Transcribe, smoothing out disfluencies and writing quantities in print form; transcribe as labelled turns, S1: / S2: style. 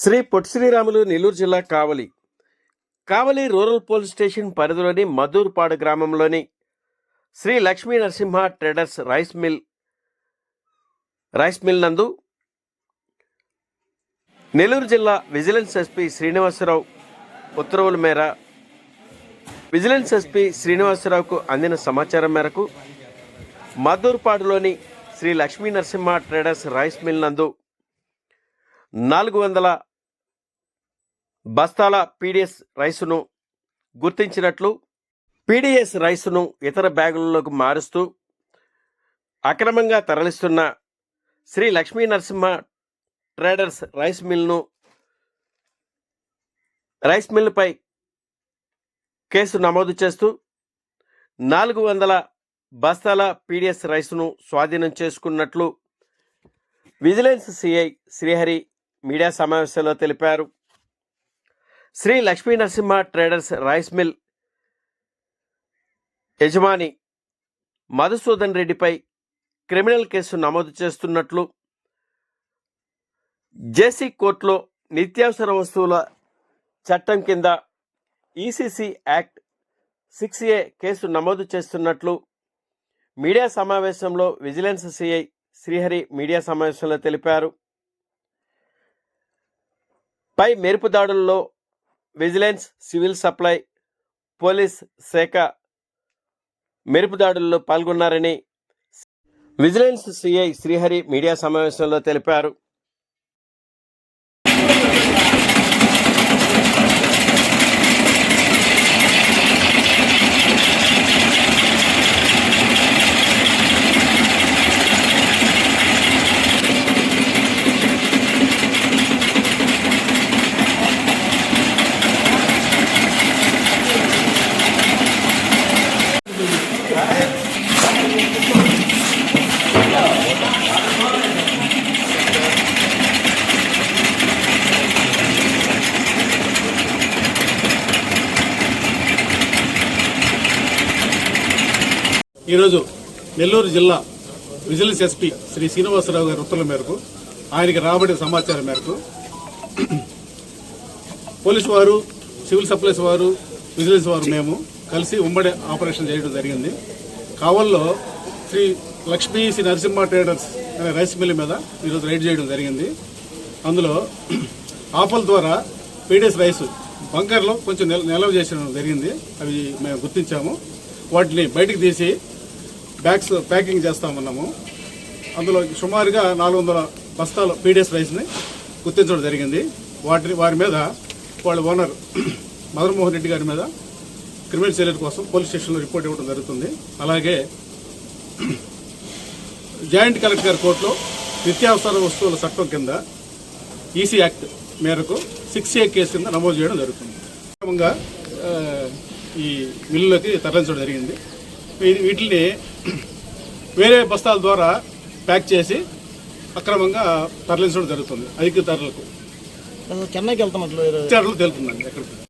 S1: శ్రీ పొట్టి శ్రీరాములు నెల్లూరు జిల్లా కావలి rural police station పరిధిలోని మధూర్పాడు గ్రామంలోని Sri Lakshmi Narasimha traders rice mill నందు నెల్లూరు జిల్లా విజిలెన్స్ ఎస్పీ శ్రీనివాసరావు ఉత్తర్వుల మేర విజిలెన్స్ ఎస్పీ శ్రీనివాసరావుకు అందిన సమాచారం మేరకు మధూర్పాడులోని Sri Lakshmi Narasimha traders rice mill నందు 400 బస్తాల పీడిఎస్ రైసును గుర్తించినట్లు, పీడిఎస్ రైసును ఇతర బ్యాగులలోకి మారుస్తూ అక్రమంగా తరలిస్తున్న శ్రీ లక్ష్మీ నరసింహ ట్రేడర్స్ రైస్ మిల్లుపై కేసు నమోదు చేస్తూ 400 బస్తాల పీడిఎస్ రైసును స్వాధీనం చేసుకున్నట్లు విజిలెన్స్ సిఐ శ్రీహరి మీడియా సమావేశంలో తెలిపారు. Sri Lakshmi Narasimha traders rice mill యజమాని మధుసూదన్ రెడ్డిపై క్రిమినల్ కేసు నమోదు చేస్తున్నట్లు, జేసీ కోర్టులో నిత్యావసర వస్తువుల చట్టం కింద ఈసీసీ యాక్ట్ 6A కేసు నమోదు చేస్తున్నట్లు మీడియా సమావేశంలో విజిలెన్స్ సిఐ శ్రీహరి మీడియా సమావేశంలో తెలిపారు. పై మెరుపు దాడుల్లో విజిలెన్స్, సివిల్ సప్లై, పోలీస్ శాఖ మెరుపు దాడుల్లో పాల్గొన్నారని విజిలెన్స్ సిఐ శ్రీహరి మీడియా సమావేశంలో తెలిపారు.
S2: ఈరోజు నెల్లూరు జిల్లా విజిలెన్స్ ఎస్పీ శ్రీ శ్రీనివాసరావు గారి ఉత్తర్వుల మేరకు, ఆయనకి రాబడిన సమాచారం మేరకు పోలీసు వారు, సివిల్ సప్లైస్ వారు, విజిలెన్స్ వారు మేము కలిసి ఉమ్మడి ఆపరేషన్ చేయడం జరిగింది. కావల్లో శ్రీ నరసింహ ట్రేడర్స్ అనే రైస్ మిల్ మీద ఈరోజు రైడ్ చేయడం జరిగింది. అందులో ఆఫల ద్వారా పీడిఎస్ రైస్ బంకర్లో కొంచెం నిల్వ చేయడం జరిగింది. అవి మేము గుర్తించాము. వాటిని బయటకు తీసి బ్యాగ్స్ ప్యాకింగ్ చేస్తామన్నాము. అందులో సుమారుగా 400 బస్తాల పీడిఎస్ రైస్ని గుర్తించడం జరిగింది. వారి మీద వాళ్ళ ఓనర్ మదన్మోహన్ రెడ్డి గారి మీద క్రిమినల్ చర్యల కోసం పోలీస్ స్టేషన్లో రిపోర్ట్ ఇవ్వడం జరుగుతుంది. అలాగే జాయింట్ కలెక్టర్ గారి కోర్టులో నిత్యావసర వస్తువుల చట్టం కింద ఈసీ యాక్ట్ మేరకు 6A కేసు కింద నమోదు చేయడం జరుగుతుంది. క్రమంగా ఈ మిల్లులోకి తరలించడం జరిగింది. వీటిని వేరే బస్తాల ద్వారా ప్యాక్ చేసి అక్రమంగా తరలించడం జరుగుతుంది. అధిక ధరలకు
S3: చెన్నైకి వెళ్తున్నట్లు
S2: తెలుతుందండి. ఎక్కడికి